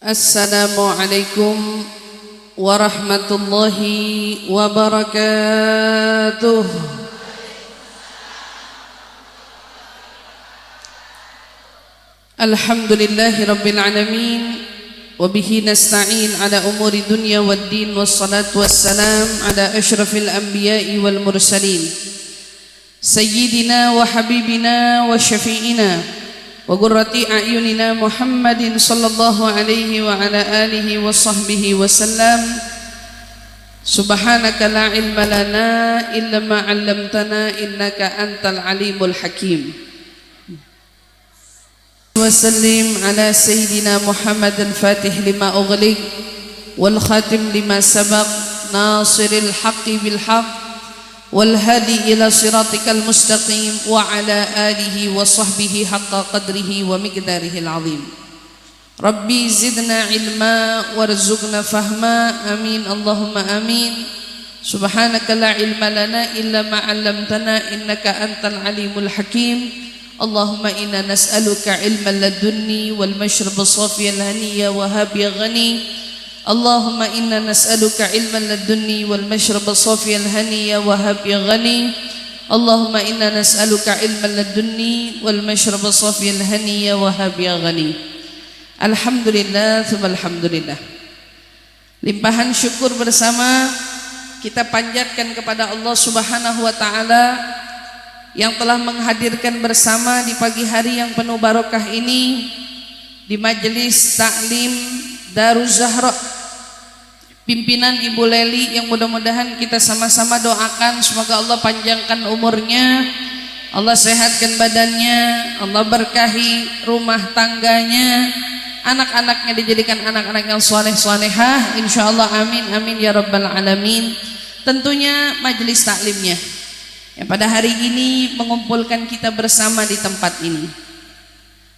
Assalamualaikum warahmatullahi wabarakatuh. Alhamdulillahi rabbil alamin. Wabihi nasta'in ala umuri dunya wad din. Wassalatu wassalam ala ashrafil anbiya'i wal mursalin Sayyidina wa habibina wa syafi'ina wa qurrati a'yunina Muhammadin sallallahu alaihi wa ala alihi wa sahbihi wa sallam. Subhanaka la ilma lana illa ma 'allamtana innaka antal alimul hakim. Wa sallim ala sayyidina Muhammad al-Fatih lima ughliq wal khatim lima sabaq nasiril haqqi bil haqq wal hadi ila siratikal mustaqim wa ala alihi wa sahbihi haqqa qadrihi wa miqdarihil azim. Rabbi zidna ilma warzuqna fahma, amin Allahumma amin. Subhanaka la ilma lana illa ma 'allamtana innaka antal alimul hakim. Allahumma inna nas'aluka ilman ladunni wal mashrab safiyal haniya wa habiya ghani. Allahumma inna nas'aluka ilman ladunni wal mashrab safiyal haniya wa habiya ghani. Allahumma inna nas'aluka ilman ladunni wal mashrab safiyal haniya wa habiya ghani. Alhamdulillah tsumma alhamdulillah. Limpahan syukur bersama kita panjatkan kepada Allah Subhanahu wa taala yang telah menghadirkan bersama di pagi hari yang penuh barokah ini di majelis taklim Daruz Zahra pimpinan Ibu Leli, yang mudah-mudahan kita sama-sama doakan semoga Allah panjangkan umurnya, Allah sehatkan badannya, Allah berkahi rumah tangganya, anak-anaknya dijadikan anak-anak yang soleh-solehah insyaallah, amin amin ya rabbal alamin. Tentunya majelis taklimnya yang pada hari ini mengumpulkan kita bersama di tempat ini,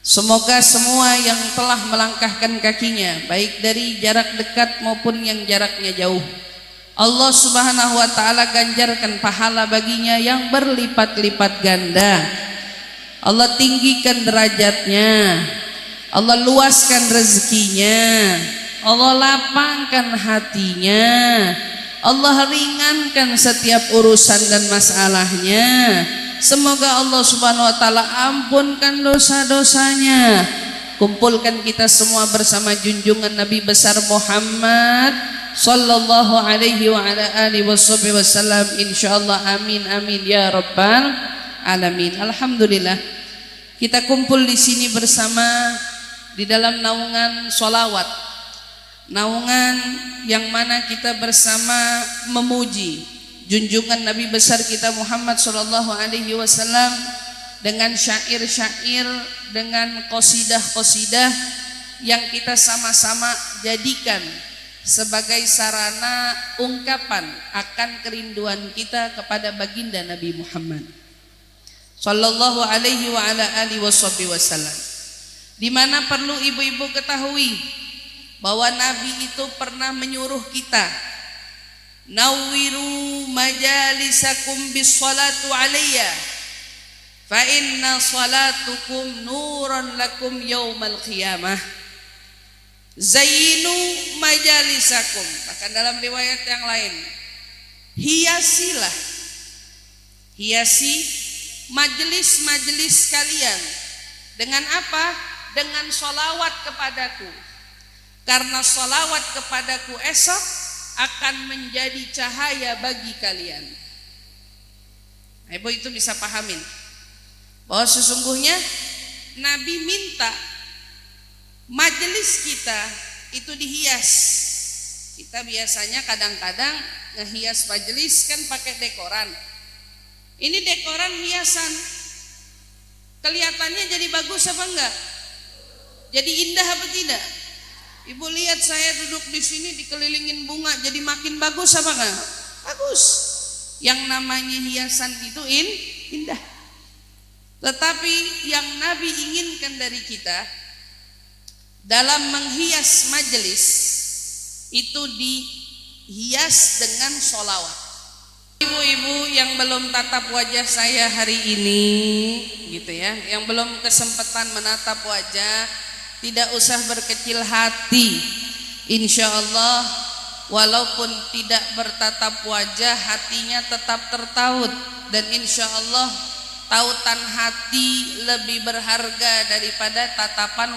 semoga semua yang telah melangkahkan kakinya baik dari jarak dekat maupun yang jaraknya jauh, Allah Subhanahu wa taala ganjarkan pahala baginya yang berlipat-lipat ganda. Allah tinggikan derajatnya, Allah luaskan rezekinya, Allah lapangkan hatinya, Allah ringankan setiap urusan dan masalahnya. Semoga Allah Subhanahu wa taala ampunkan dosa-dosanya. Kumpulkan kita semua bersama junjungan Nabi besar Muhammad sallallahu alaihi wa ala alihi wasallam insyaallah, amin amin ya rabbal alamin. Alhamdulillah kita kumpul di sini bersama di dalam naungan sholawat, naungan yang mana kita bersama memuji junjungan Nabi besar kita Muhammad sallallahu alaihi wasallam dengan syair-syair, dengan qasidah-qasidah yang kita sama-sama jadikan sebagai sarana ungkapan akan kerinduan kita kepada baginda Nabi Muhammad sallallahu alaihi wa ala alihi wasallam. Di mana perlu ibu-ibu ketahui bahwa Nabi itu pernah menyuruh kita, nawwiru majalisakum bis salatu alayya fa inna salatukum nuran lakum yaumal qiyamah. Zayyinu majalisakum, bahkan dalam riwayat yang lain, hiasilah, hiasi majelis-majelis kalian dengan apa? Dengan sholawat kepadaku, karena sholawat kepadaku esok akan menjadi cahaya bagi kalian. Nah, ibu itu bisa pahamin bahwa sesungguhnya Nabi minta majelis kita itu dihias. Kita biasanya kadang-kadang ngehias majelis kan pakai dekoran. Ini dekoran hiasan, kelihatannya jadi bagus apa enggak? Jadi indah apa tidak? Ibu lihat saya duduk di sini dikelilingin bunga, jadi makin bagus apa enggak? Bagus. Yang namanya hiasan itu indah. Tetapi yang Nabi inginkan dari kita dalam menghias majelis itu dihias dengan sholawat. Ibu-ibu yang belum tatap wajah saya hari ini gitu ya, yang belum kesempatan menatap wajah, tidak usah berkecil hati. Insya Allah walaupun tidak bertatap wajah, hatinya tetap tertaut. Dan insya Allah tautan hati lebih berharga daripada tatapan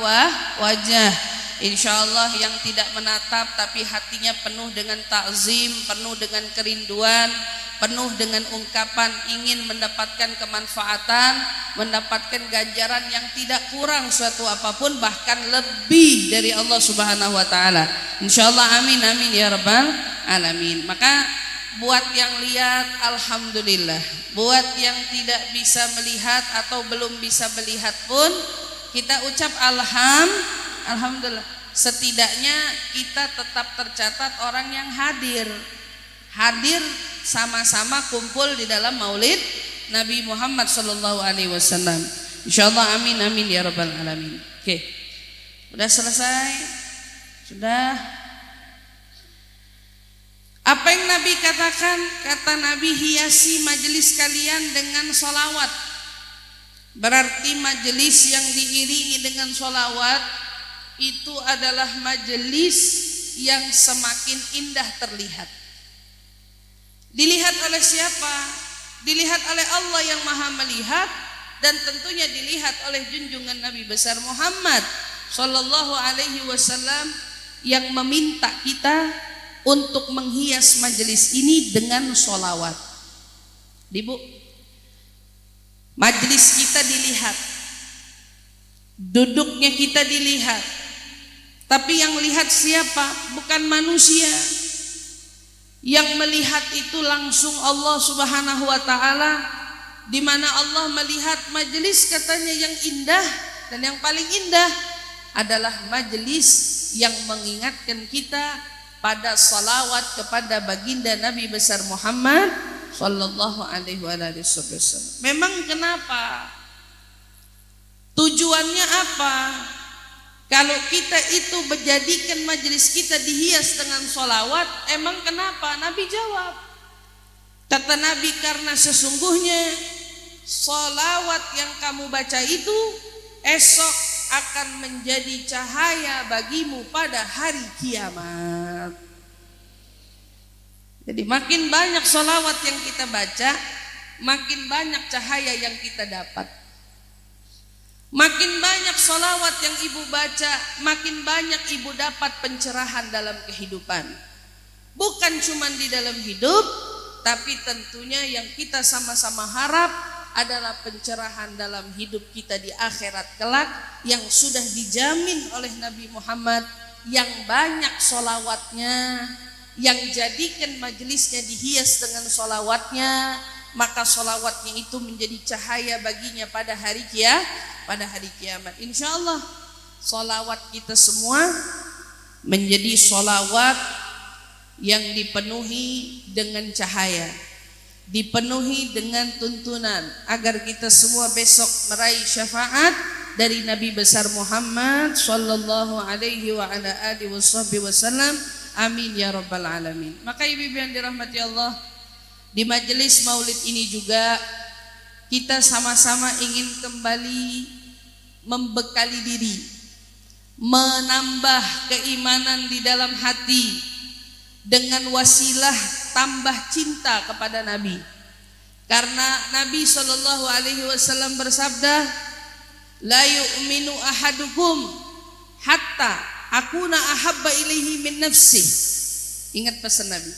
wajah. Insya Allah yang tidak menatap tapi hatinya penuh dengan takzim, penuh dengan kerinduan, penuh dengan ungkapan ingin mendapatkan kemanfaatan, mendapatkan ganjaran yang tidak kurang suatu apapun, bahkan lebih dari Allah Subhanahu wa taala. Insyaallah, amin amin ya rabbal alamin. Maka buat yang lihat alhamdulillah, buat yang tidak bisa melihat atau belum bisa melihat pun kita ucap alhamdulillah. Setidaknya kita tetap tercatat orang yang hadir sama-sama kumpul di dalam maulid Nabi Muhammad sallallahu alaihi wasallam. Insyaallah, amin amin ya rabbal alamin. Oke. Sudah selesai? Sudah. Apa yang Nabi katakan? Kata Nabi, hiasi majelis kalian dengan sholawat. Berarti majelis yang diiringi dengan sholawat itu adalah majelis yang semakin indah terlihat. Dilihat oleh siapa? Dilihat oleh Allah yang maha melihat, dan tentunya dilihat oleh junjungan Nabi besar Muhammad sallallahu alaihi wasallam yang meminta kita untuk menghias majelis ini dengan sholawat. Ibu, majelis kita dilihat, duduknya kita dilihat, tapi yang lihat siapa? Bukan manusia. Yang melihat itu langsung Allah Subhanahu wa taala, di mana Allah melihat majelis katanya yang indah, dan yang paling indah adalah majelis yang mengingatkan kita pada salawat kepada baginda Nabi besar Muhammad sallallahu alaihi wasallam. Memang kenapa? Tujuannya apa? Kalau kita itu menjadikan majelis kita dihias dengan sholawat, emang kenapa? Nabi jawab. Kata Nabi, karena sesungguhnya sholawat yang kamu baca itu esok akan menjadi cahaya bagimu pada hari kiamat. Jadi makin banyak sholawat yang kita baca, makin banyak cahaya yang kita dapat. Makin banyak sholawat yang ibu baca, makin banyak ibu dapat pencerahan dalam kehidupan. Bukan cuma di dalam hidup, tapi tentunya yang kita sama-sama harap adalah pencerahan dalam hidup kita di akhirat kelak, yang sudah dijamin oleh Nabi Muhammad yang banyak sholawatnya, yang jadikan majelisnya dihias dengan sholawatnya, maka sholawatnya itu menjadi cahaya baginya pada hari kiamat. Insya Allah sholawat kita semua menjadi sholawat yang dipenuhi dengan cahaya, dipenuhi dengan tuntunan, agar kita semua besok meraih syafaat dari Nabi besar Muhammad sallallahu alaihi wa ala alihi wasallam. Amin ya rabbal alamin. Maka ibu-ibu yang dirahmati Allah, di majelis maulid ini juga kita sama-sama ingin kembali membekali diri, menambah keimanan di dalam hati dengan wasilah tambah cinta kepada Nabi. Karena Nabi sallallahu alaihi wasallam bersabda, la yu'minu ahadukum hatta akuna ahabba ilaihi min nafsi. Ingat pesan Nabi.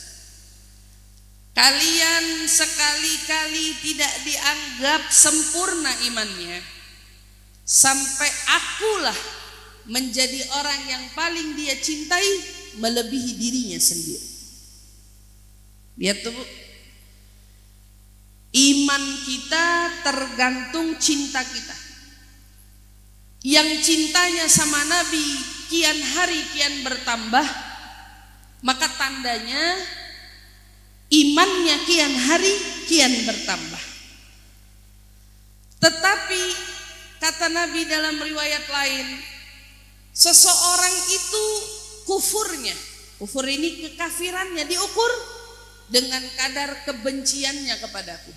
Kalian sekali-kali tidak dianggap sempurna imannya sampai akulah menjadi orang yang paling dia cintai melebihi dirinya sendiri. Lihat tuh Bu, iman kita tergantung cinta kita. Yang cintanya sama Nabi kian hari kian bertambah, maka tandanya imannya kian hari kian bertambah. Tetapi kata Nabi dalam riwayat lain, seseorang itu kufurnya, kufur ini kekafirannya diukur dengan kadar kebenciannya kepadaku.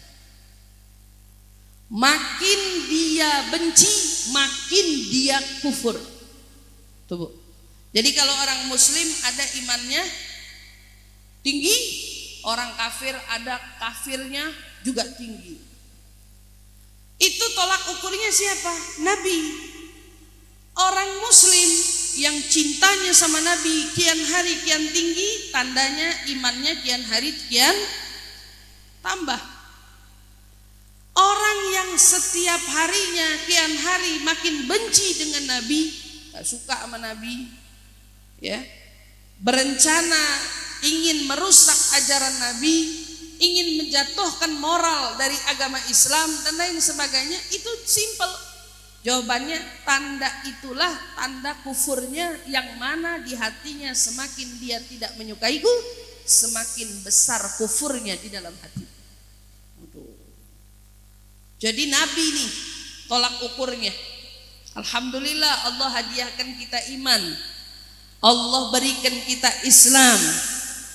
Makin dia benci, makin dia kufur. Tuh Bu. Jadi kalau orang muslim ada imannya tinggi, orang kafir ada kafirnya juga tinggi. Itu tolak ukurnya siapa? Nabi. Orang muslim yang cintanya sama Nabi kian hari kian tinggi, tandanya imannya kian hari kian tambah. Orang yang setiap harinya kian hari makin benci dengan Nabi, gak suka sama Nabi, ya, berencana ingin merusak ajaran Nabi, ingin menjatuhkan moral dari agama Islam dan lain sebagainya, itu simple. Jawabannya, tanda itulah tanda kufurnya, yang mana di hatinya semakin dia tidak menyukaiku, semakin besar kufurnya di dalam hati. Jadi Nabi nih tolak ukurnya. Alhamdulillah Allah hadiahkan kita iman, Allah berikan kita Islam,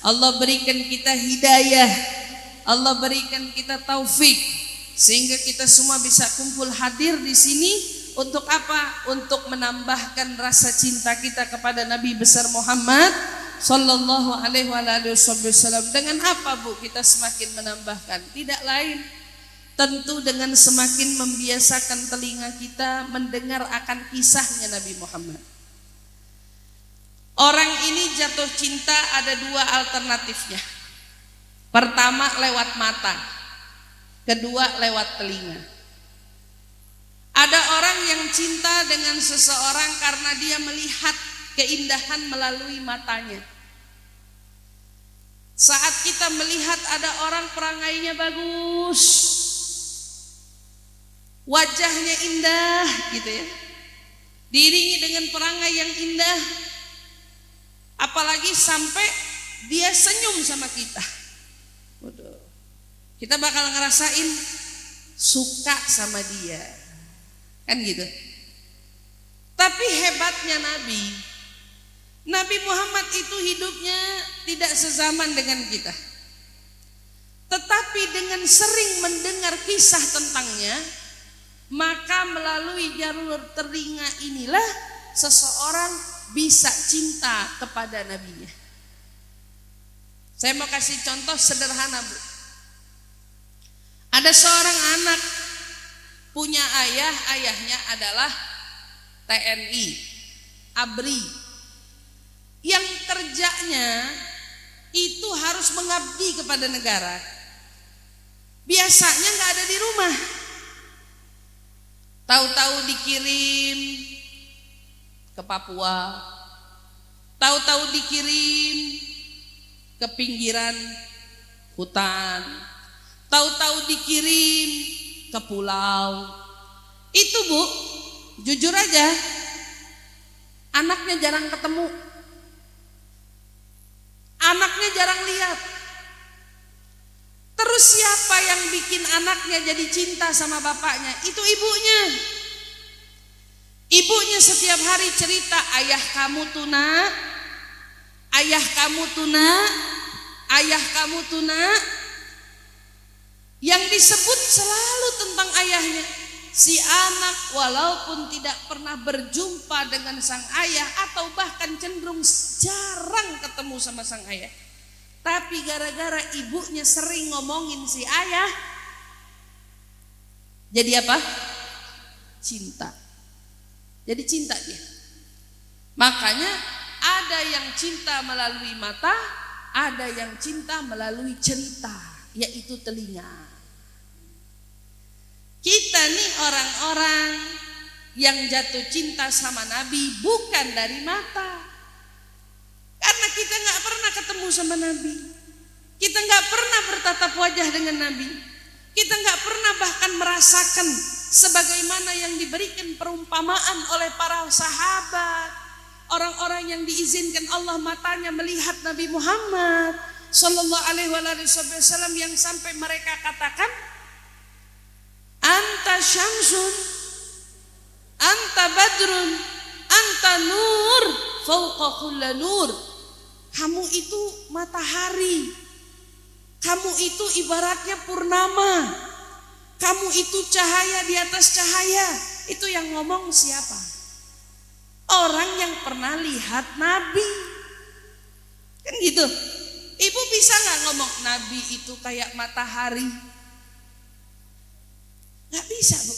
Allah berikan kita hidayah, Allah berikan kita taufik, sehingga kita semua bisa kumpul hadir di sini. Untuk apa? Untuk menambahkan rasa cinta kita kepada Nabi besar Muhammad sallallahu alaihi wasallam. Dengan apa Bu kita semakin menambahkan? Tidak lain, tentu dengan semakin membiasakan telinga kita mendengar akan kisahnya Nabi Muhammad. Orang ini jatuh cinta ada dua alternatifnya. Pertama lewat mata, kedua lewat telinga. Ada orang yang cinta dengan seseorang karena dia melihat keindahan melalui matanya. Saat kita melihat ada orang perangainya bagus, wajahnya indah gitu ya, diiringi dengan perangai yang indah, apalagi sampai dia senyum sama kita, kita bakal ngerasain suka sama dia, kan gitu. Tapi hebatnya Nabi Muhammad itu hidupnya tidak sezaman dengan kita, tetapi dengan sering mendengar kisah tentangnya, maka melalui jalur telinga inilah seseorang bisa cinta kepada nabinya. Saya mau kasih contoh sederhana Bu. Ada seorang anak punya ayah, ayahnya adalah TNI, ABRI, yang kerjanya itu harus mengabdi kepada negara. Biasanya nggak ada di rumah. Tahu-tahu dikirim ke Papua, tahu-tahu dikirim ke pinggiran hutan, tahu-tahu dikirim ke pulau. Itu Bu, jujur aja, anaknya jarang ketemu, anaknya jarang lihat. Terus siapa yang bikin anaknya jadi cinta sama bapaknya? Itu ibunya. Ibunya setiap hari cerita, ayah kamu tuh nak, ayah kamu tuh nak, ayah kamu tuh nak. Yang disebut selalu tentang ayahnya. Si anak walaupun tidak pernah berjumpa dengan sang ayah, atau bahkan cenderung jarang ketemu sama sang ayah, tapi gara-gara ibunya sering ngomongin si ayah, jadi apa? Cinta. Jadi cinta dia. Makanya ada yang cinta melalui mata, ada yang cinta melalui cerita, yaitu telinga. Kita nih orang-orang yang jatuh cinta sama Nabi bukan dari mata, karena kita gak pernah ketemu sama Nabi, kita gak pernah bertatap wajah dengan Nabi, kita gak pernah bahkan merasakan sebagaimana yang diberikan perumpamaan oleh para sahabat, orang-orang yang diizinkan Allah matanya melihat Nabi Muhammad sallallahu alaihi wasallam, yang sampai mereka katakan, anta syamsun, anta badrun, anta nur fauqa kulli nur. Kamu itu matahari, kamu itu ibaratnya purnama, kamu itu cahaya di atas cahaya. Itu yang ngomong siapa? orang yang pernah lihat Nabi. Kan gitu. Ibu bisa nggak ngomong Nabi itu kayak matahari? Nggak bisa, Bu.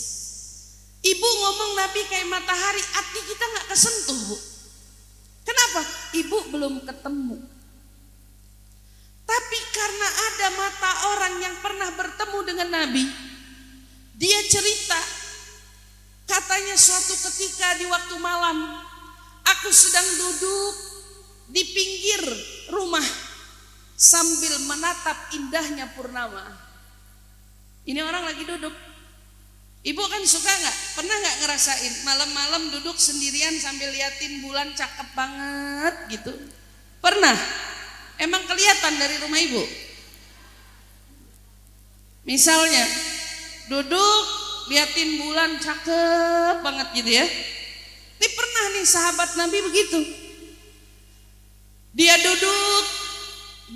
Ibu ngomong Nabi kayak matahari, hati kita nggak kesentuh, Bu. Kenapa? Ibu belum ketemu. Tapi karena ada mata orang yang pernah bertemu dengan Nabi, dia cerita, katanya suatu ketika di waktu malam, aku sedang duduk di pinggir rumah sambil menatap indahnya purnama. Ini orang lagi duduk. Ibu kan suka nggak? Pernah nggak ngerasain malam-malam duduk sendirian sambil liatin bulan cakep banget gitu? Pernah? Emang kelihatan dari rumah ibu? Misalnya duduk liatin bulan cakep banget gitu ya. Ini pernah nih sahabat Nabi begitu. Dia duduk,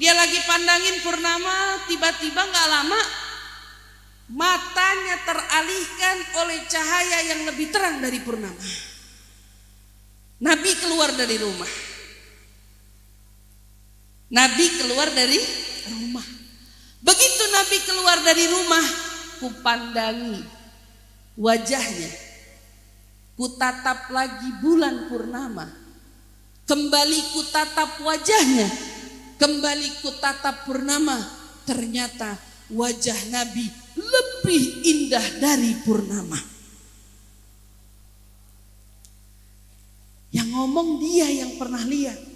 dia lagi pandangin purnama, tiba-tiba nggak lama matanya teralihkan oleh cahaya yang lebih terang dari purnama. Nabi keluar dari rumah. Nabi keluar dari rumah. Begitu Nabi keluar dari rumah, kupandangi wajahnya, kutatap lagi bulan purnama, kembali kutatap wajahnya, kembali kutatap purnama. Ternyata wajah Nabi lebih indah dari purnama. Yang ngomong dia yang pernah lihat.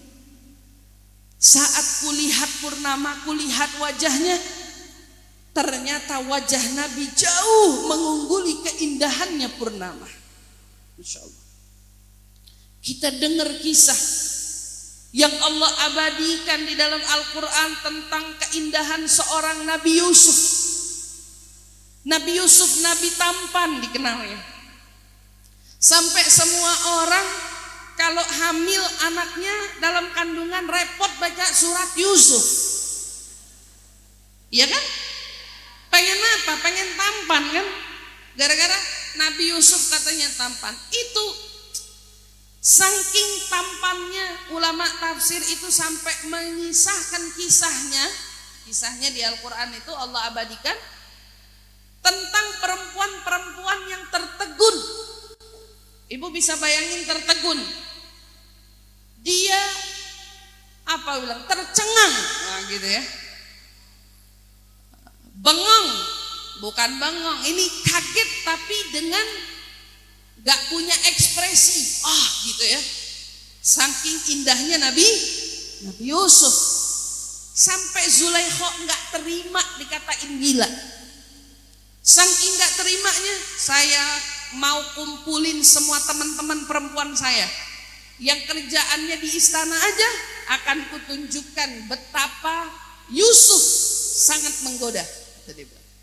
Saat kulihat purnama, kulihat wajahnya, ternyata wajah Nabi jauh mengungguli keindahannya purnama. Insya Allah. Kita dengar kisah yang Allah abadikan di dalam Al-Quran tentang keindahan seorang Nabi Yusuf. Nabi Yusuf, Nabi tampan dikenalnya. Sampai semua orang kalau hamil anaknya dalam kandungan repot baca surat Yusuf. Iya kan? Pengen apa? Pengen tampan kan? Gara-gara Nabi Yusuf katanya tampan. Itu saking tampannya ulama tafsir itu sampai mengisahkan kisahnya di Al-Quran itu Allah abadikan tentang perempuan-perempuan yang tertegun. Ibu bisa bayangin tertegun. Dia apa bilang? Tercengang. Nah, gitu ya. Bengong, bukan bengong. Ini kaget tapi dengan gak punya ekspresi. Gitu ya. Saking indahnya Nabi Yusuf. Sampai Zulaikha gak terima dikatain gila. Saking gak terimanya, saya mau kumpulin semua teman-teman perempuan saya yang kerjaannya di istana aja, akan kutunjukkan betapa Yusuf sangat menggoda.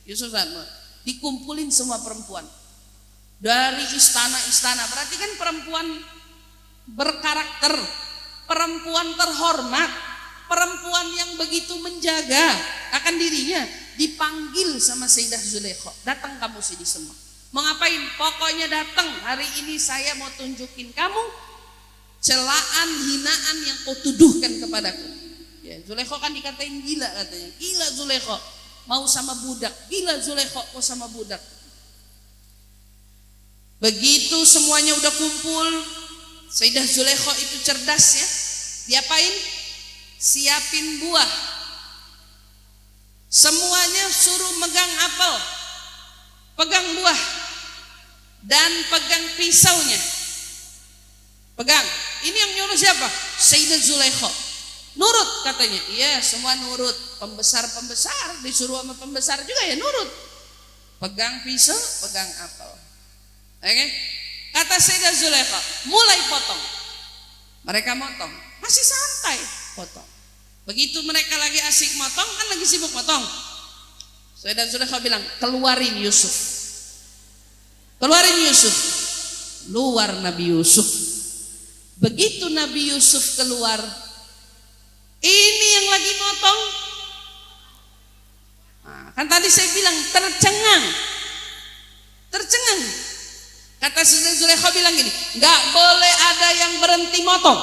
Yusuf sangat dikumpulin semua perempuan dari istana-istana. Berarti kan perempuan berkarakter, perempuan terhormat, perempuan yang begitu menjaga akan dirinya. Dipanggil sama Sayyidah Zulaikha, datang kamu sini semua. Mau ngapain? Pokoknya datang. Hari ini saya mau tunjukin kamu celaan, hinaan yang kau tuduhkan kepadaku. Ya, Zulaikha kan dikatain gila katanya. Gila Zulaikha, mau sama budak. Gila Zulaikha, kau sama budak. Begitu semuanya udah kumpul, Sayyidah Zulaikha itu cerdas ya. Diapain? Siapin buah. Semuanya suruh megang apel, pegang buah, dan pegang pisaunya. Pegang. Ini yang nyuruh siapa? Sayyidah Zulaikha. Nurut katanya. Iya, semua nurut. Pembesar-pembesar disuruh sama pembesar juga ya nurut. Pegang pisau, pegang apel. Oke? Kata Sayyidah Zulaikha, mulai potong. Mereka motong, masih santai potong. Begitu mereka lagi asik motong, kan lagi sibuk motong. Sayyidah Zulaikha bilang, keluarin Yusuf. Keluarin Yusuf. Luar Nabi Yusuf. Begitu Nabi Yusuf keluar, ini yang lagi motong. Nah, kan tadi saya bilang tercengang. Tercengang. Kata Siti Zulaikha bilang gini, nggak boleh ada yang berhenti motong.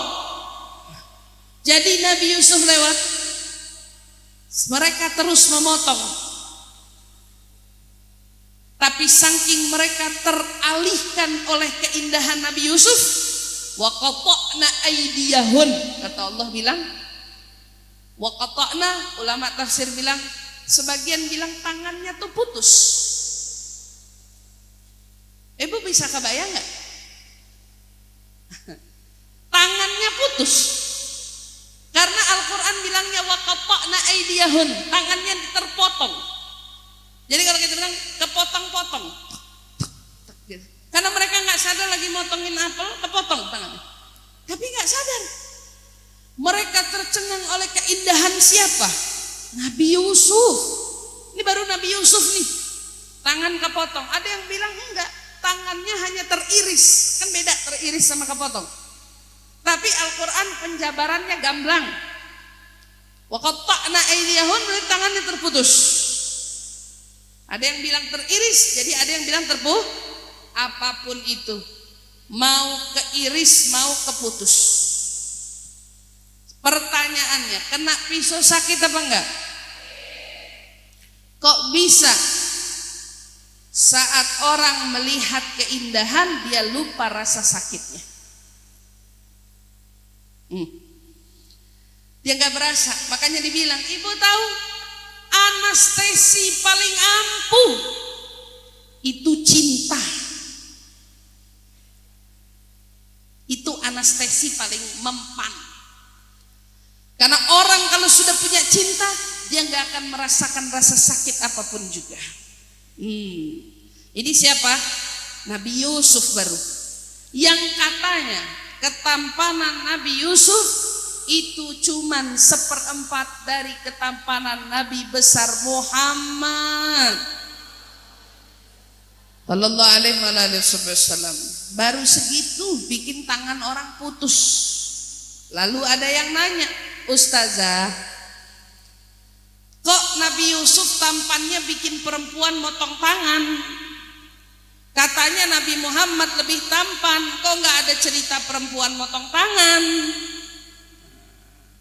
Jadi Nabi Yusuf lewat, mereka terus memotong. Tapi saking mereka teralihkan oleh keindahan Nabi Yusuf, wa qata'na aydiyahun, kata Allah bilang, wa qata'na, ulama tafsir bilang, sebagian bilang tangannya tuh putus. Ibu bisa kebayang nggak? Tangannya putus. Karena Al-Quran bilangnya wa qata'na aydiyahun, tangannya terpotong. Jadi kalau kita bilang kepotong-potong, karena mereka nggak sadar lagi motongin apel, kepotong tangannya. Tapi nggak sadar, mereka tercengang oleh keindahan siapa? Nabi Yusuf. Ini baru Nabi Yusuf nih, tangan kepotong. Ada yang bilang enggak, tangannya hanya teriris, kan beda teriris sama kepotong. Tapi Al-Quran penjabarannya gamblang. Wa qatta'na aydiyahum, tangannya terputus. Ada yang bilang teriris, jadi ada yang bilang terputus. Apapun itu, mau keiris, mau keputus. Pertanyaannya, kena pisau sakit apa enggak? Kok bisa saat orang melihat keindahan dia lupa rasa sakitnya? Dia nggak berasa, makanya dibilang, ibu tahu anestesi paling ampuh itu cinta. Itu anestesi paling mempan. Karena orang kalau sudah punya cinta, dia nggak akan merasakan rasa sakit apapun juga. Ini siapa? Nabi Yusuf baru. Yang katanya ketampanan Nabi Yusuf itu cuman 1/4 dari ketampanan Nabi besar Muhammad sallallahu alaihi wasallam. Baru segitu bikin tangan orang putus. Lalu ada yang nanya, Ustazah, kok Nabi Yusuf tampannya bikin perempuan motong tangan? Katanya Nabi Muhammad lebih tampan, kok nggak ada cerita perempuan motong tangan?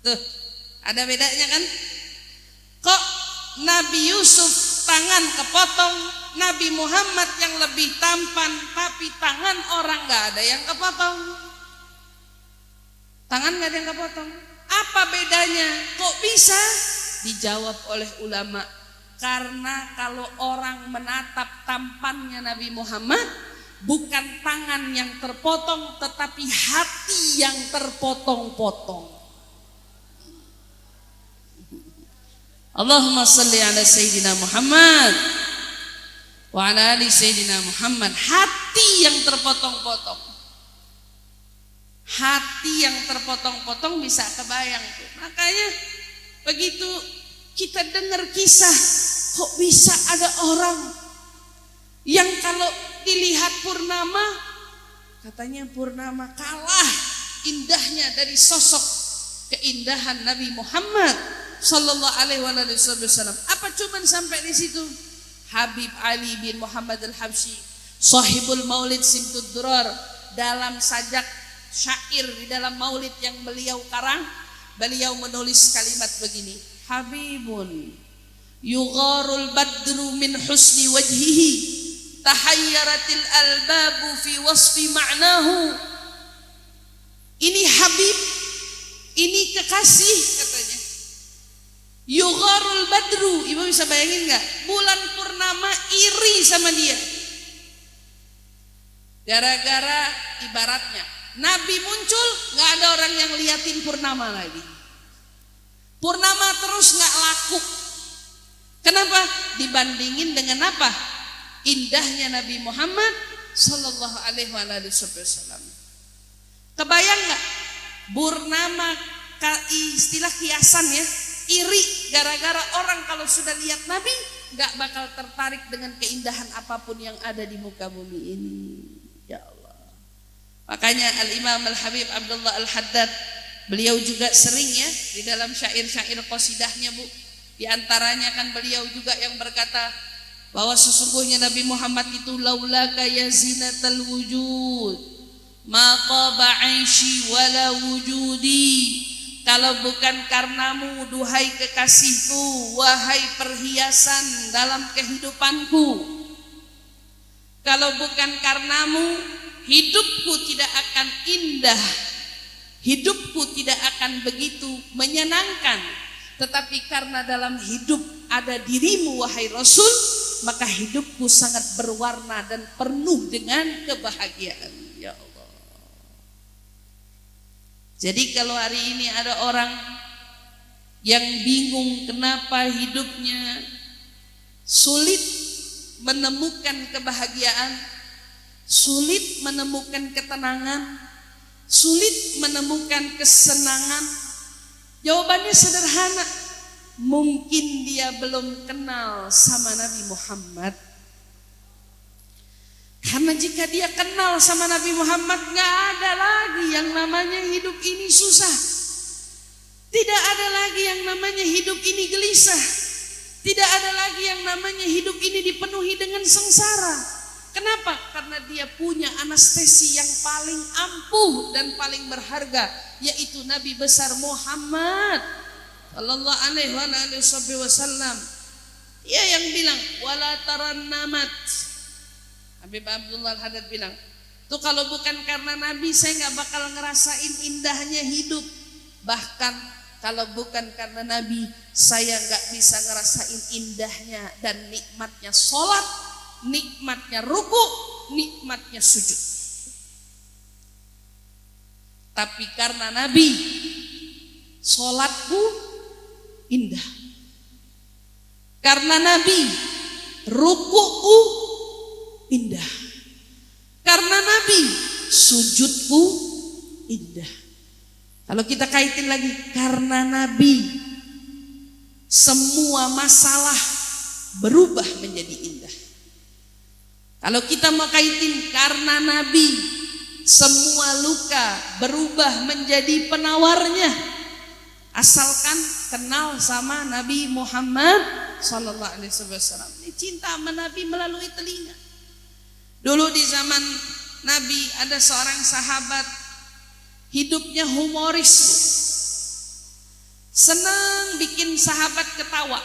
Tuh, ada bedanya kan? Kok Nabi Yusuf tangan kepotong, Nabi Muhammad yang lebih tampan, tapi tangan orang nggak ada yang kepotong. Tangan nggak ada yang kepotong. Apa bedanya? Kok bisa? Dijawab oleh ulama, karena kalau orang menatap tampannya Nabi Muhammad, bukan tangan yang terpotong, tetapi hati yang terpotong-potong. Allahumma salli ala Sayyidina Muhammad wa ala ali Sayyidina Muhammad. Hati yang terpotong-potong. Hati yang terpotong-potong bisa kebayang tuh. Makanya begitu kita dengar kisah, kok bisa ada orang yang kalau dilihat purnama, katanya purnama kalah indahnya dari sosok keindahan Nabi Muhammad sallallahu alaihi wasallam. Apa cuman sampai di situ? Habib Ali bin Muhammad al-Habsyi, sahibul Maulid Simtud Durar, dalam sajak syair di dalam maulid yang beliau karang, beliau menulis kalimat begini, Habibun yugharul badru min husni wajhihi, tahayyaratil albabu fi wasfi ma'nahu. Ini Habib, ini kekasih katanya. Yugharul badru, ibu bisa bayangin nggak? Bulan purnama iri sama dia. Gara-gara ibaratnya Nabi muncul, nggak ada orang yang liatin purnama lagi. Purnama terus nggak laku. Kenapa? Dibandingin dengan apa? Indahnya Nabi Muhammad sallallahu alaihi wasallam. Kebayang nggak? Purnama istilah kiasan ya. Iri gara-gara orang kalau sudah lihat Nabi nggak bakal tertarik dengan keindahan apapun yang ada di muka bumi ini. Ya Allah. Makanya Al-Imam Al-Habib Abdullah Al-Haddad, beliau juga sering ya di dalam syair-syair qasidahnya Bu, di antaranya kan beliau juga yang berkata, bahwa sesungguhnya Nabi Muhammad itu laulaka ya zinatal wujud ma taba aishi wala wujudi, kalau bukan karenamu duhai kekasihku, wahai perhiasan dalam kehidupanku, kalau bukan karenamu hidupku tidak akan indah, hidupku tidak akan begitu menyenangkan. Tetapi karena dalam hidup ada dirimu wahai Rasul, maka hidupku sangat berwarna dan penuh dengan kebahagiaan. Ya Allah. Jadi kalau hari ini ada orang yang bingung kenapa hidupnya sulit menemukan kebahagiaan, sulit menemukan ketenangan, sulit menemukan kesenangan, jawabannya sederhana. Mungkin dia belum kenal sama Nabi Muhammad. Karena jika dia kenal sama Nabi Muhammad, gak ada lagi yang namanya hidup ini susah. Tidak ada lagi yang namanya hidup ini gelisah. Tidak ada lagi yang namanya hidup ini dipenuhi dengan sengsara. Kenapa? Karena dia punya anestesi yang paling ampuh dan paling berharga, yaitu Nabi besar Muhammad sallallahu alaihi wasallam. Dia yang bilang wala tarannamat. Habib Abdullah Al-Haddad bilang, tuh kalau bukan karena Nabi saya nggak bakal ngerasain indahnya hidup. Bahkan kalau bukan karena Nabi saya nggak bisa ngerasain indahnya dan nikmatnya sholat, nikmatnya ruku, nikmatnya sujud. Tapi karena Nabi, sholatku indah. Karena Nabi, ruku'ku indah. Karena Nabi, sujudku indah. Kalau kita kaitin lagi, karena Nabi, semua masalah berubah menjadi indah. Kalau kita mau kaitin, karena Nabi, semua luka berubah menjadi penawarnya. Asalkan kenal sama Nabi Muhammad sallallahu alaihi wasallam. Ini cinta sama Nabi melalui telinga. Dulu di zaman Nabi ada seorang sahabat, hidupnya humoris, senang bikin sahabat ketawa.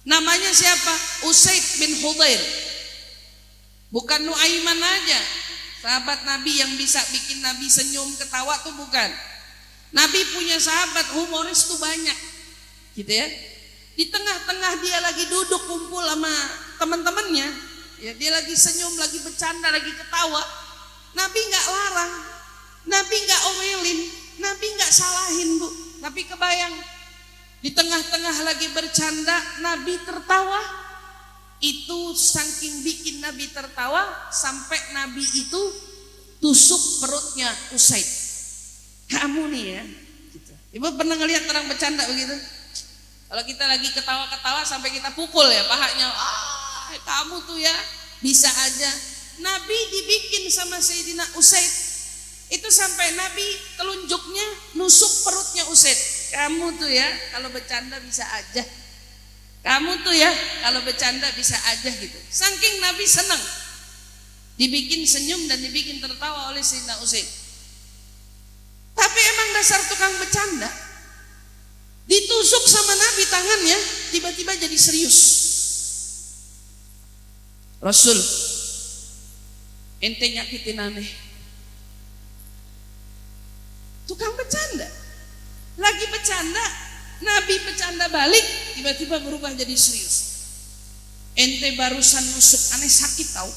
Namanya siapa? Usaid bin Hudayr. Bukan Nuaiman aja, sahabat Nabi yang bisa bikin Nabi senyum ketawa tuh bukan. Nabi punya sahabat humoris tuh banyak, gitu ya. Di tengah-tengah dia lagi duduk kumpul sama teman-temannya, ya dia lagi senyum, lagi bercanda, lagi ketawa. Nabi nggak larang, Nabi nggak omelin, Nabi nggak salahin bu. Tapi kebayang di tengah-tengah lagi bercanda, Nabi tertawa. Itu saking bikin Nabi tertawa sampai Nabi itu tusuk perutnya Usaid. Kamu nih ya, gitu. Ibu pernah ngelihat orang bercanda begitu? Kalau kita lagi ketawa-ketawa sampai kita pukul ya pahanya, kamu tuh ya bisa aja. Nabi dibikin sama Sayyidina Usaid, itu sampai Nabi telunjuknya nusuk perutnya Usaid. Kamu tuh ya kalau bercanda bisa aja. Kamu tuh ya kalau bercanda bisa aja gitu. Saking Nabi senang dibikin senyum dan dibikin tertawa oleh Sayyidina Usaid. Tapi emang dasar tukang bercanda, ditusuk sama Nabi tangannya, tiba-tiba jadi serius. Rasul, ente nyakitin aneh. Tukang bercanda, lagi bercanda, Nabi bercanda balik, tiba-tiba berubah jadi serius. Ente barusan nusuk aneh sakit tahu.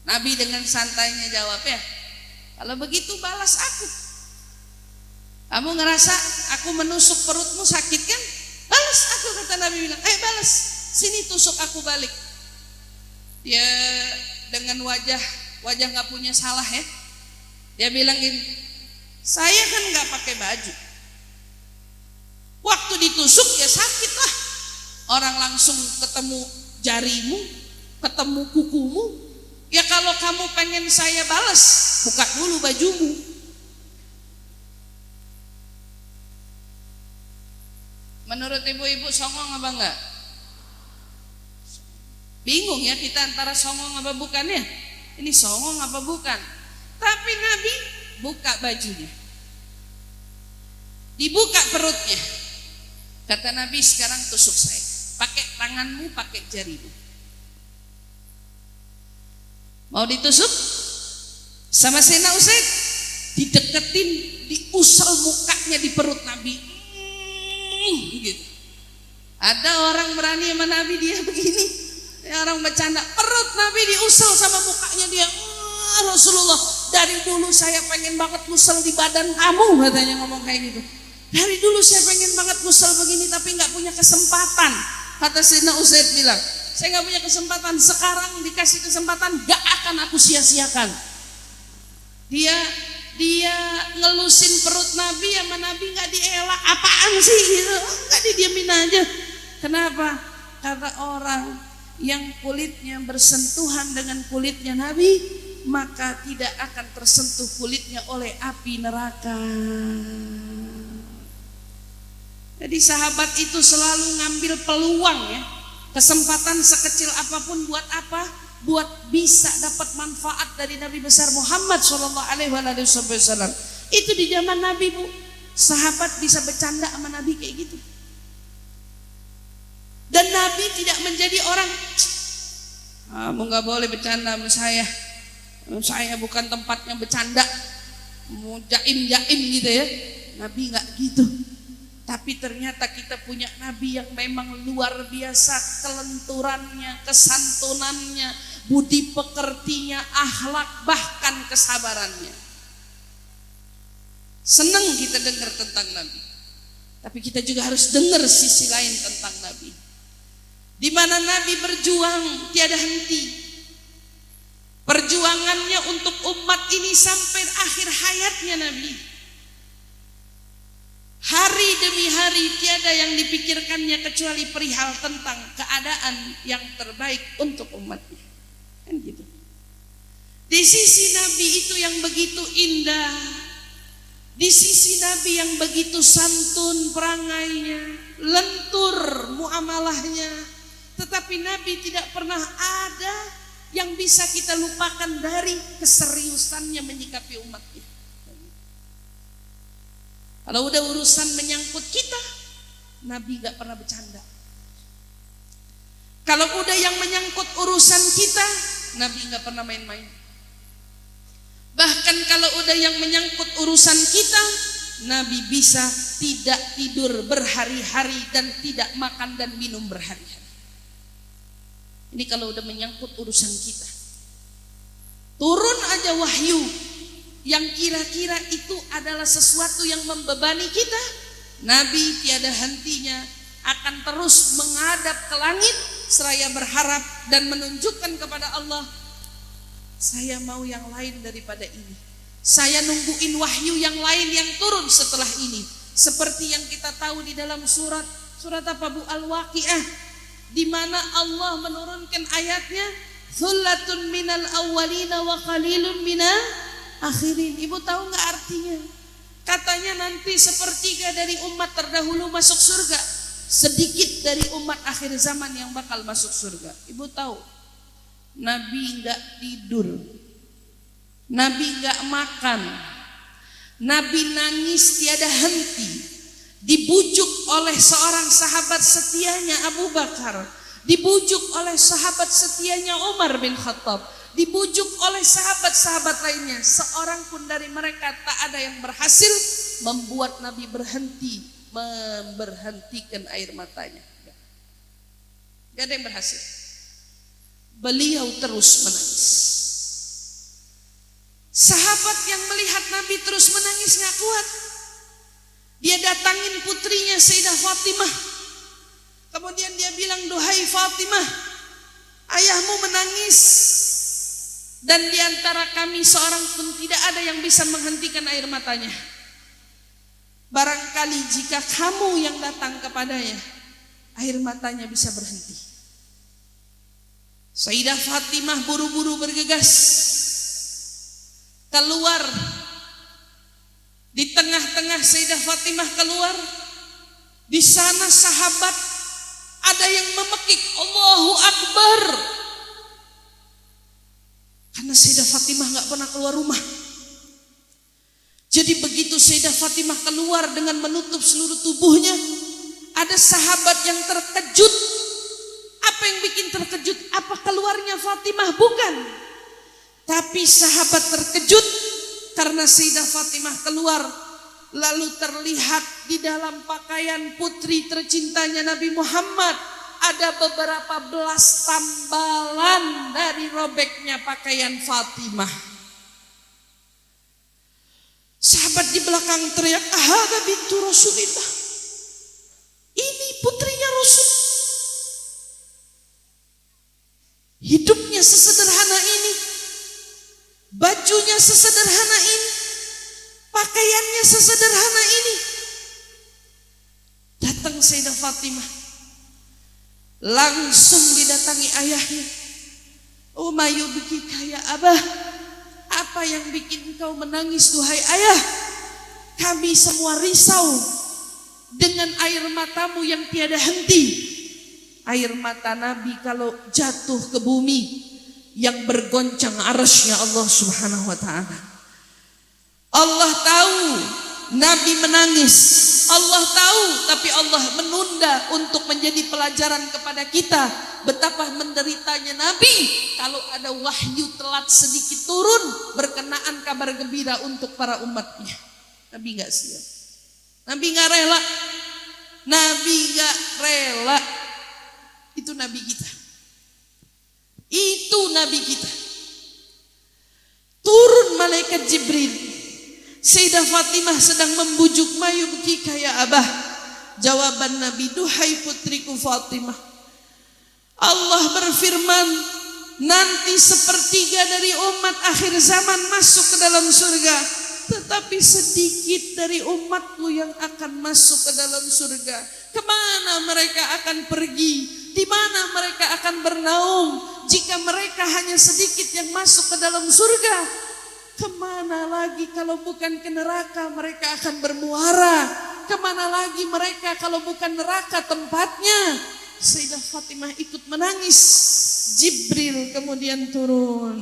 Nabi dengan santainya jawab, ya kalau begitu balas aku. Kamu ngerasa aku menusuk perutmu sakit kan? Balas aku, kata Nabi bilang, balas, sini tusuk aku balik. Dia dengan wajah gak punya salah ya. Dia bilang gini, saya kan gak pakai baju. Waktu ditusuk ya sakit lah. Orang langsung ketemu jarimu, ketemu kukumu. Ya kalau kamu pengen saya balas, buka dulu bajumu. Menurut ibu-ibu songong apa enggak? Bingung ya kita antara songong apa bukan ya? Ini songong apa bukan? Tapi Nabi buka bajunya, dibuka perutnya. Kata Nabi, sekarang tusuk saya, pakai tanganmu, pakai jarimu. Mau ditusuk sama Sayyidina Usaid, dideketin, diusel mukanya di perut Nabi. Gitu. Ada orang berani sama Nabi dia begini, orang bercanda, perut Nabi diusel sama mukanya dia. Rasulullah, dari dulu saya pengen banget ngusel di badan kamu, katanya ngomong kayak gitu. Dari dulu saya pengen banget ngusel begini tapi nggak punya kesempatan. Kata Sayyidina Usaid bilang, saya nggak punya kesempatan, sekarang dikasih kesempatan gak akan aku sia-siakan. Dia ngelusin perut Nabi, sama Nabi nggak dielak, apaan sih gitu, nggak didiamin aja. Kenapa? Kata orang yang kulitnya bersentuhan dengan kulitnya Nabi, maka tidak akan tersentuh kulitnya oleh api neraka. Jadi sahabat itu selalu ngambil peluang ya, kesempatan sekecil apapun. Buat apa? Buat bisa dapat manfaat dari Nabi besar Muhammad SAW. Itu di zaman Nabi, Bu, sahabat bisa bercanda sama Nabi kayak gitu. Dan Nabi tidak menjadi orang, kamu nggak boleh bercanda sama saya bukan tempatnya bercanda, mau jaim gitu ya. Nabi nggak gitu. Tapi ternyata kita punya Nabi yang memang luar biasa kelenturannya, kesantunannya, budi pekertinya, akhlak, bahkan kesabarannya. Senang kita dengar tentang Nabi, tapi kita juga harus dengar sisi lain tentang Nabi, di mana Nabi berjuang tiada henti. Perjuangannya untuk umat ini sampai akhir hayatnya Nabi. Hari demi hari tiada yang dipikirkannya kecuali perihal tentang keadaan yang terbaik untuk umatnya. Kan gitu. Di sisi Nabi itu yang begitu indah, di sisi Nabi yang begitu santun perangainya, lentur muamalahnya, tetapi Nabi tidak pernah ada yang bisa kita lupakan dari keseriusannya menyikapi umatnya. Kalau udah urusan menyangkut kita, Nabi gak pernah bercanda. Kalau udah yang menyangkut urusan kita, Nabi gak pernah main-main. Bahkan kalau udah yang menyangkut urusan kita, Nabi bisa tidak tidur berhari-hari dan tidak makan dan minum berhari-hari. Ini kalau udah menyangkut urusan kita. Turun aja wahyu yang kira-kira itu adalah sesuatu yang membebani kita, Nabi tiada hentinya akan terus menghadap ke langit seraya berharap dan menunjukkan kepada Allah, saya mau yang lain daripada ini, saya nungguin wahyu yang lain yang turun setelah ini. Seperti yang kita tahu di dalam surat apa, Bu? Al-Waqiah, di mana Allah menurunkan ayatnya, thullatun minal awwalina wa qalilun minal akhirin. Ibu tahu nggak artinya? Katanya nanti sepertiga dari umat terdahulu masuk surga, sedikit dari umat akhir zaman yang bakal masuk surga. Ibu tahu, Nabi nggak tidur, Nabi nggak makan, Nabi nangis tiada henti, dibujuk oleh seorang sahabat setianya Abu Bakar, dibujuk oleh sahabat setianya Umar bin Khattab, dibujuk oleh sahabat-sahabat lainnya. Seorang pun dari mereka tak ada yang berhasil membuat Nabi memberhentikan air matanya. Gak ada yang berhasil. Beliau terus menangis. Sahabat yang melihat Nabi terus menangis gak kuat. Dia datangin putrinya Sayyidah Fatimah. Kemudian dia bilang, duhai Fatimah, ayahmu menangis, dan diantara kami seorang pun tidak ada yang bisa menghentikan air matanya. Barangkali jika kamu yang datang kepadanya, air matanya bisa berhenti. Sayyidah Fatimah buru-buru bergegas keluar. Di tengah-tengah Sayyidah Fatimah keluar, Di sana sahabat ada yang memekik Allahu Akbar. Karena Sayyidah Fatimah gak pernah keluar rumah. Jadi begitu Sayyidah Fatimah keluar dengan menutup seluruh tubuhnya, ada sahabat yang terkejut. Apa yang bikin terkejut? Apa keluarnya Fatimah? Bukan. Tapi sahabat terkejut karena Sayyidah Fatimah keluar, lalu terlihat di dalam pakaian putri tercintanya Nabi Muhammad ada beberapa belas tambalan dari robeknya pakaian Fatimah. Sahabat di belakang teriak, "Ahada bintu Rasulillah." Ini putrinya Rasul. Hidupnya sesederhana ini, bajunya sesederhana ini, pakaiannya sesederhana ini. Datang Sayyidah Fatimah, langsung didatangi ayahnya. "Oh mayu bikika ya abah, apa yang bikin engkau menangis duhai ayah? Kami semua risau dengan air matamu yang tiada henti." Air mata Nabi kalau jatuh ke bumi yang bergoncang arasy-Nya Allah Subhanahu wa ta'ala. Allah tahu Nabi menangis, Allah tahu, tapi Allah menunda untuk menjadi pelajaran kepada kita betapa menderitanya Nabi kalau ada wahyu telat sedikit turun berkenaan kabar gembira untuk para umatnya. Nabi gak siap, Nabi gak rela, Nabi gak rela. Itu Nabi kita, itu Nabi kita. Turun malaikat Jibril, Sayyidah Fatimah sedang membujuk, "Mayubkika ya abah." Jawaban Nabi, "Duhai putriku Fatimah, Allah berfirman, nanti sepertiga dari umat akhir zaman masuk ke dalam surga, tetapi sedikit dari umatku yang akan masuk ke dalam surga. Kemana mereka akan pergi? Di mana mereka akan bernaung jika mereka hanya sedikit yang masuk ke dalam surga? Kemana lagi kalau bukan ke neraka mereka akan bermuara? Kemana lagi mereka kalau bukan neraka tempatnya?" Sayyidah Fatimah ikut menangis. Jibril kemudian turun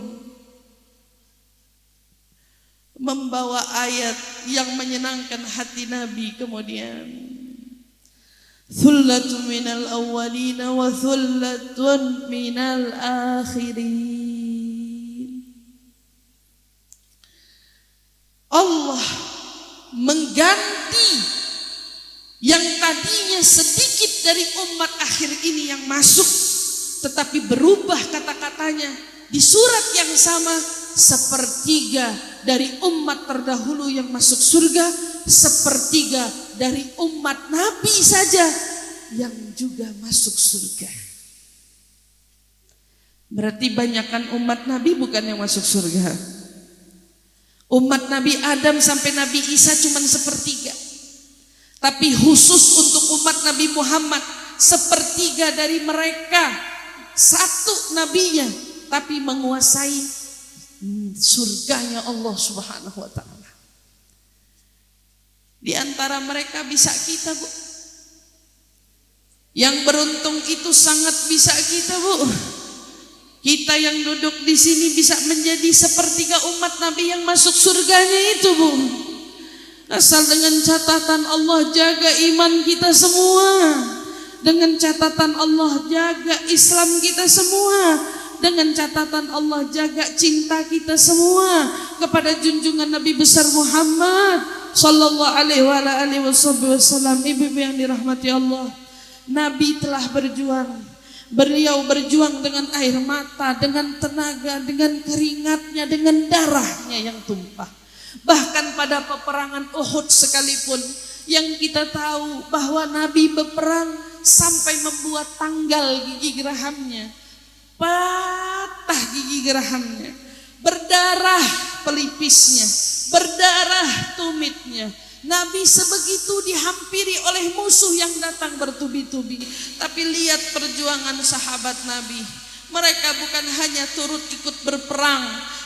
membawa ayat yang menyenangkan hati Nabi. Kemudian, "Thullatun minal awwalina wa thullatun minal akhirin." Allah mengganti yang tadinya sedikit dari umat akhir ini yang masuk, tetapi berubah kata-katanya di surat yang sama, sepertiga dari umat terdahulu yang masuk surga, sepertiga dari umat Nabi saja yang juga masuk surga. Berarti banyakkan umat Nabi bukan yang masuk surga. Umat Nabi Adam sampai Nabi Isa cuma sepertiga. Tapi khusus untuk umat Nabi Muhammad, sepertiga dari mereka, satu nabinya, tapi menguasai surganya Allah Subhanahu wa ta'ala. Di antara mereka bisa kita, Bu. Yang beruntung itu sangat bisa kita, Bu. Kita yang duduk di sini bisa menjadi sepertiga umat Nabi yang masuk surganya itu, Bu. Asal dengan catatan Allah jaga iman kita semua, dengan catatan Allah jaga Islam kita semua, dengan catatan Allah jaga cinta kita semua kepada junjungan Nabi besar Muhammad sallallahu alaihi wasallam. Ibu-ibu yang dirahmati Allah, Nabi telah berjuang. Beliau berjuang dengan air mata, dengan tenaga, dengan keringatnya, dengan darahnya yang tumpah. Bahkan pada peperangan Uhud sekalipun, yang kita tahu bahwa Nabi berperang sampai membuat tanggal gigi gerahamnya, patah gigi gerahamnya, berdarah pelipisnya, berdarah tumitnya. Nabi sebegitu dihampiri oleh musuh yang datang bertubi-tubi. Tapi lihat perjuangan sahabat Nabi. Mereka bukan hanya turut ikut berperang,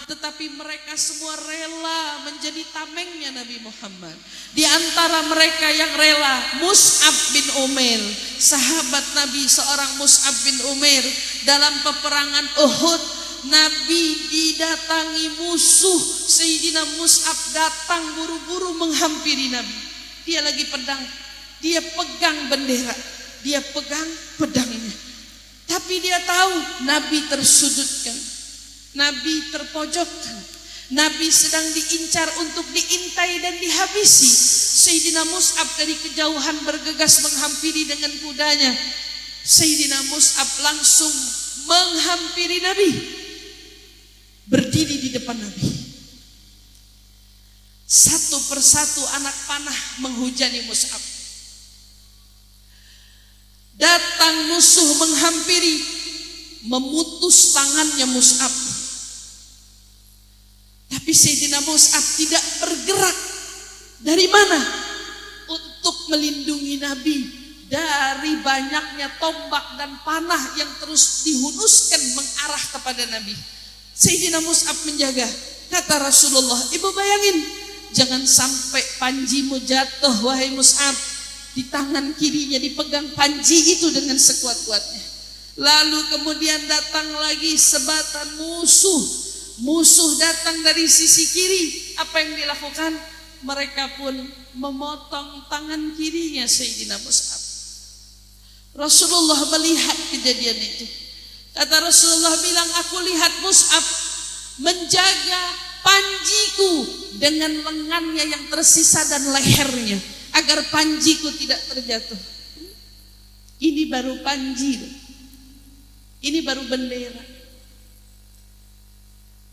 tetapi mereka semua rela menjadi tamengnya Nabi Muhammad. Di antara mereka yang rela, Mus'ab bin Umair, sahabat Nabi seorang Mus'ab bin Umair. Dalam peperangan Uhud, Nabi didatangi musuh. Sayyidina Mus'ab datang buru-buru menghampiri Nabi. Dia lagi pedang, dia pegang bendera, dia pegang pedangnya. Tapi dia tahu Nabi tersudutkan, Nabi terpojokkan, Nabi sedang diincar untuk diintai dan dihabisi. Sayyidina Mus'ab dari kejauhan bergegas menghampiri dengan kudanya. Sayyidina Mus'ab langsung menghampiri Nabi, berdiri di depan Nabi. Satu persatu anak panah menghujani Mus'ab. Datang musuh menghampiri, memutus tangannya Mus'ab. Tapi Sayyidina Mus'ab tidak bergerak. Dari mana? Untuk melindungi Nabi dari banyaknya tombak dan panah yang terus dihunuskan mengarah kepada Nabi. Sayyidina Mus'ab menjaga. Kata Rasulullah, ibu bayangin, jangan sampai panjimu jatuh wahai Mus'ab. Di tangan kirinya dipegang panji itu dengan sekuat-kuatnya. Lalu kemudian datang lagi sebatan musuh. Musuh datang dari sisi kiri. Apa yang dilakukan? Mereka pun memotong tangan kirinya Sayyidina Mus'ab. Rasulullah melihat kejadian itu. Kata Rasulullah bilang, aku lihat Mus'ab menjaga panjiku dengan lengannya yang tersisa dan lehernya, agar panjiku tidak terjatuh. Ini baru panji, ini baru bendera.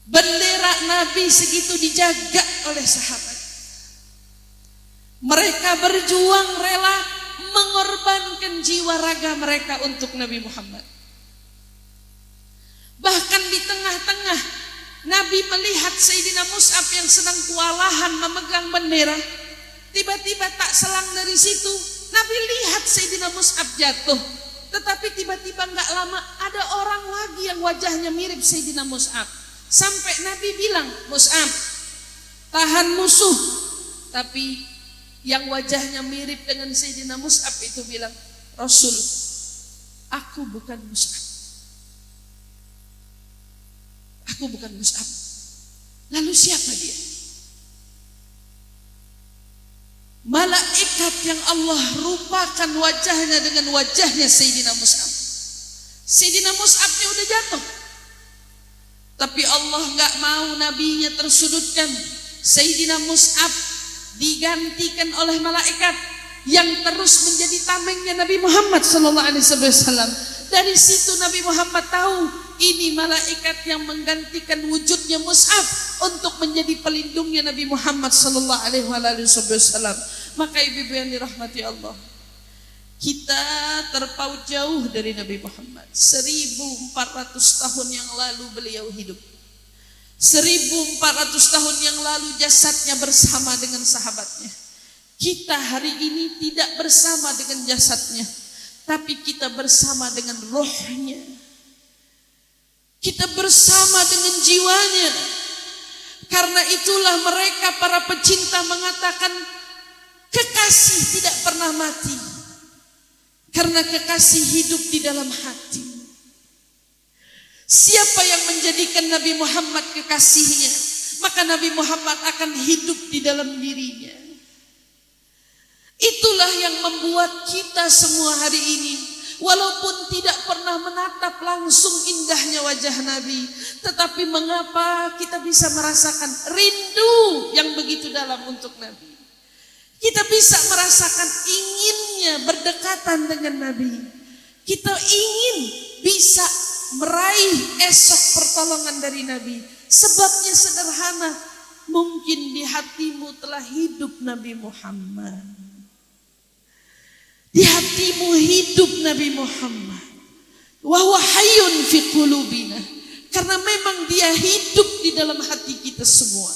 Bendera Nabi segitu dijaga oleh sahabat. Mereka berjuang rela mengorbankan jiwa raga mereka untuk Nabi Muhammad. Bahkan di tengah-tengah Nabi melihat Sayyidina Mus'ab yang sedang kewalahan memegang bendera. Tiba-tiba tak selang dari situ Nabi lihat Sayyidina Mus'ab jatuh. Tetapi tiba-tiba gak lama ada orang lagi yang wajahnya mirip Sayyidina Mus'ab. Sampai Nabi bilang, Mus'ab, tahan musuh. Tapi yang wajahnya mirip dengan Sayyidina Mus'ab itu bilang, Rasul, aku bukan Mus'ab. Aku bukan Mus'ab. Lalu siapa dia? Malaikat yang Allah rupakan wajahnya dengan wajahnya Sayyidina Mus'ab. Sayyidina Mus'abnya udah jatuh, tapi Allah gak mau nabinya tersudutkan. Sayyidina Mus'ab digantikan oleh malaikat yang terus menjadi tamengnya Nabi Muhammad SAW. Dari situ Nabi Muhammad tahu ini malaikat yang menggantikan wujudnya Mus'ab untuk menjadi pelindungnya Nabi Muhammad SAW. Maka ibu-ibu yang dirahmati Allah, kita terpaut jauh dari Nabi Muhammad. 1400 tahun yang lalu beliau hidup. 1400 tahun yang lalu jasadnya bersama dengan sahabatnya. Kita hari ini tidak bersama dengan jasadnya, tapi kita bersama dengan rohnya. Kita bersama dengan jiwanya. Karena itulah mereka para pecinta mengatakan kekasih tidak pernah mati, karena kekasih hidup di dalam hati. Siapa yang menjadikan Nabi Muhammad kekasihnya, maka Nabi Muhammad akan hidup di dalam dirinya. Itulah yang membuat kita semua hari ini, walaupun tidak pernah menatap langsung indahnya wajah Nabi, tetapi mengapa kita bisa merasakan rindu yang begitu dalam untuk Nabi. Kita bisa merasakan inginnya berdekatan dengan Nabi. Kita ingin bisa meraih esok pertolongan dari Nabi. Sebabnya sederhana, mungkin di hatimu telah hidup Nabi Muhammad. Di hatimu hidup Nabi Muhammad. Wa huwa hayyun fi qulubina. Karena memang dia hidup di dalam hati kita semua.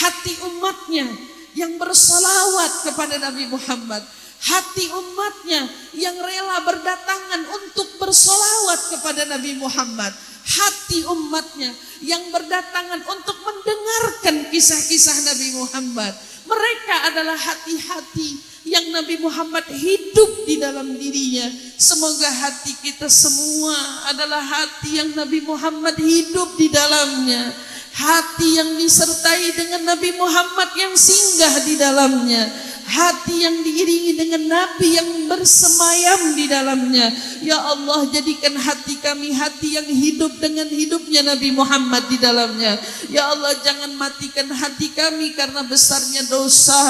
Hati umatnya yang bersalawat kepada Nabi Muhammad. Hati umatnya yang rela berdatangan untuk bersalawat kepada Nabi Muhammad. hati umatnya yang berdatangan untuk mendengarkan kisah-kisah Nabi Muhammad. Mereka adalah hati-hati yang Nabi Muhammad hidup di dalam dirinya. Semoga hati kita semua adalah hati yang Nabi Muhammad hidup di dalamnya. Hati yang disertai dengan Nabi Muhammad yang singgah di dalamnya. Hati yang diiringi dengan Nabi yang bersemayam di dalamnya. Ya Allah, jadikan hati kami hati yang hidup dengan hidupnya Nabi Muhammad di dalamnya. Ya Allah, jangan matikan hati kami karena besarnya dosa,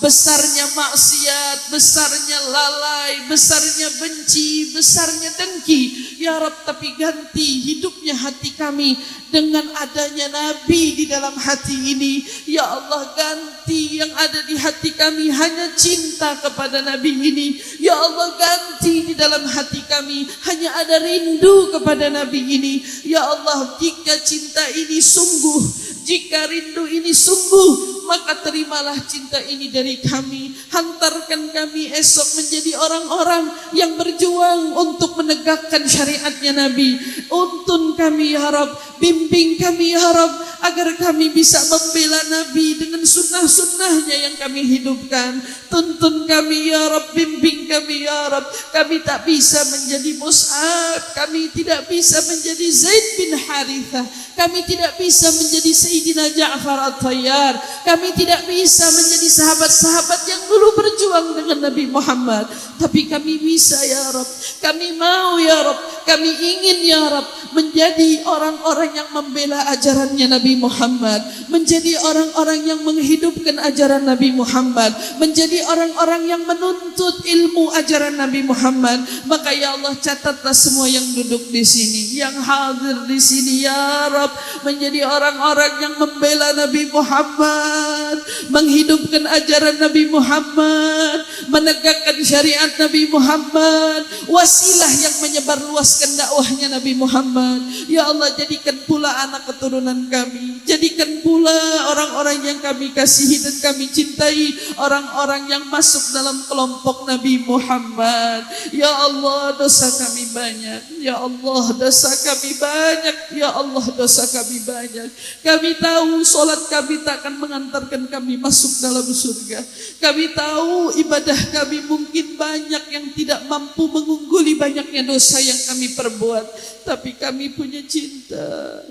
besarnya maksiat, besarnya lalai, besarnya benci, besarnya dengki. Ya Rabb, tapi ganti hidupnya hati kami dengan adanya Nabi di dalam hati ini. Ya Allah, ganti yang ada di hati kami hanya cinta kepada Nabi ini. Ya Allah, ganti di dalam hati kami hanya ada rindu kepada Nabi ini. Ya Allah, jika cinta ini sungguh, jika rindu ini sungguh, maka terimalah cinta ini dari kami. Hantarkan kami esok menjadi orang-orang yang berjuang untuk menegakkan syariatnya Nabi. Untun kami ya Rabb, bimbing kami ya Rabb, agar kami bisa membela Nabi dengan sunnah-sunnahnya yang kami hidupkan. Tuntun kami ya Rabb, bimbing kami ya Rabb. Kami tak bisa menjadi Mus'ab, kami tidak bisa menjadi Zaid bin Harithah, kami tidak bisa menjadi Sayyidina Ja'far At-Tayyar, kami tidak bisa menjadi sahabat-sahabat yang dulu berjuang dengan Nabi Muhammad. Tapi kami bisa ya Rabb, kami mau ya Rabb, kami ingin ya Rabb menjadi orang-orang yang membela ajarannya Nabi Muhammad, menjadi orang-orang yang menghidupkan ajaran Nabi Muhammad, menjadi orang-orang yang menuntut ilmu ajaran Nabi Muhammad. Maka ya Allah, catatlah semua yang duduk di sini, yang hadir di sini ya Rabb, menjadi orang-orang yang membela Nabi Muhammad, menghidupkan ajaran Nabi Muhammad, menegakkan syariat Nabi Muhammad, wasilah yang menyebarluaskan dakwahnya Nabi Muhammad. Ya Allah, jadikan pula anak keturunan kami, jadikan pula orang-orang yang kami kasihi dan kami cintai, orang-orang yang masuk dalam kelompok Nabi Muhammad. Ya Allah, dosa kami banyak. Ya Allah, dosa kami banyak. Ya Allah, dosa kami banyak. Kami tahu solat kami tak akan mengantarkan kami masuk dalam surga. Kami tahu ibadah kami mungkin banyak yang tidak mampu mengungguli banyaknya dosa yang kami perbuat. Tapi kami punya cinta,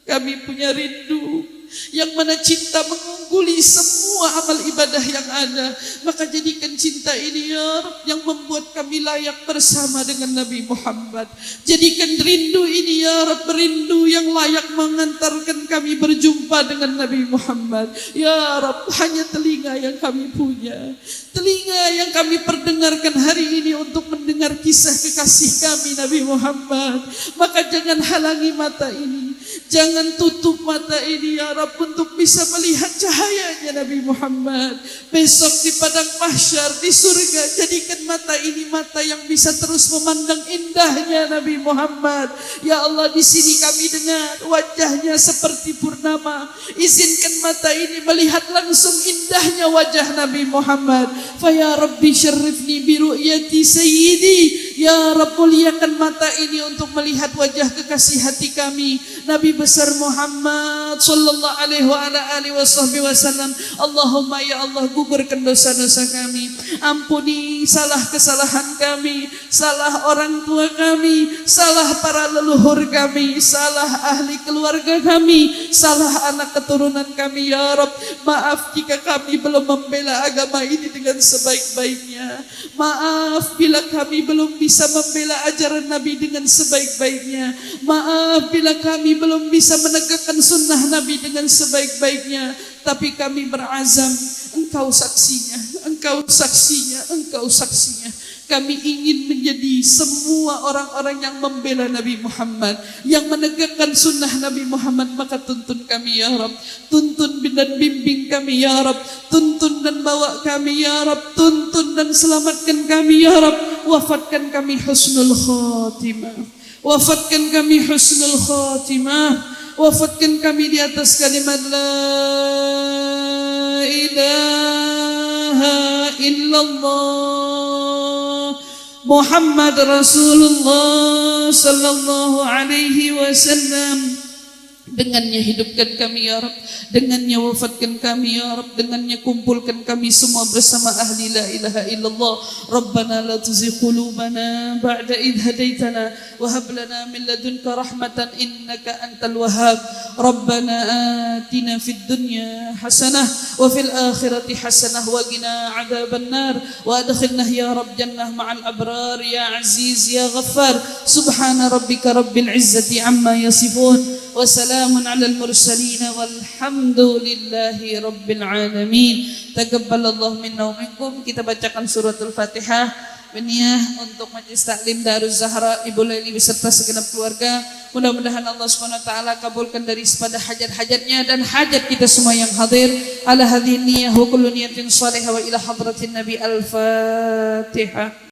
kami punya rindu, yang mana cinta mengungguli semua amal ibadah yang ada. Maka jadikan cinta ini ya Rabb yang membuat kami layak bersama dengan Nabi Muhammad. Jadikan rindu ini ya Rabb rindu yang layak mengantarkan kami berjumpa dengan Nabi Muhammad. Ya Rabb, hanya telinga yang kami punya, telinga yang kami perdengarkan hari ini untuk mendengar kisah kekasih kami Nabi Muhammad. Maka jangan halangi mata ini, jangan tutup mata ini ya Rabb untuk bisa melihat cahayanya Nabi Muhammad besok di padang mahsyar di surga. Jadikan mata ini mata yang bisa terus memandang indahnya Nabi Muhammad. Ya Allah, di sini kami dengar wajahnya seperti purnama. Izinkan mata ini melihat langsung indahnya wajah Nabi Muhammad. Fa ya Rabbi syarifni bi ru'yati sayyidi. Ya Rabb, muliakan mata ini untuk melihat wajah kekasih hati kami Nabi besar Muhammad sallallahu alaihi wa ala alihi wasallam. Allahumma ya Allah, gugurkan dosa-dosa kami, ampuni salah kesalahan kami, salah orang tua kami, salah para leluhur kami, salah ahli keluarga kami, salah anak keturunan kami ya Rabb. Maaf jika kami belum membela agama ini dengan sebaik-baiknya. Maaf bila kami belum bisa membela ajaran Nabi dengan sebaik-baiknya. Maaf bila kami belum bisa menegakkan sunnah Nabi dengan sebaik-baiknya. Tapi kami berazam, Engkau saksinya, Engkau saksinya, Engkau saksinya. Kami ingin menjadi semua orang-orang yang membela Nabi Muhammad, yang menegakkan sunnah Nabi Muhammad. Maka tuntun kami ya Rabb, tuntun dan bimbing kami ya Rabb, tuntun dan bawa kami ya Rabb, tuntun dan selamatkan kami ya Rabb. Wafatkan kami husnul khatimah, wafatkan kami husnul khatimah, wafatkan kami di atas kalimat la ilaha illallah Muhammad Rasulullah sallallahu alaihi wasallam. Dengannya hidupkan kami ya Rabb, dengannya wafatkan kami ya Rabb, dengannya kumpulkan kami semua bersama ahli la ilaha illallah. Rabbana la tuzigh qulubana ba'da idh hadaitana wa hab lana min ladunka rahmatan innaka antal wahhab. Rabbana atina fid dunya hasanah wa fil akhirati hasanah wa qina adzaban nar wa adkhilna ya Rabb jannah ma'al abrar ya aziz ya ghaffar. Subhana rabbika rabbil izzati amma yasifun wa salamun alal mursalin walhamdulillahi rabbil alamin. Taqabbalallahu minna wa minkum. Kita bacakan suratul Fatihah berniat untuk Majelis Taklim Daruz Zahra Ibu Laili beserta segenap keluarga. Mudah-mudahan Allah Subhanahu wa taala kabulkan dari sepada hajat-hajatnya dan hajat kita semua yang hadir. Ala hadhihi niyyah wa kullu niyatin salihah wa ila hadratin Nabi. Al-Fatihah.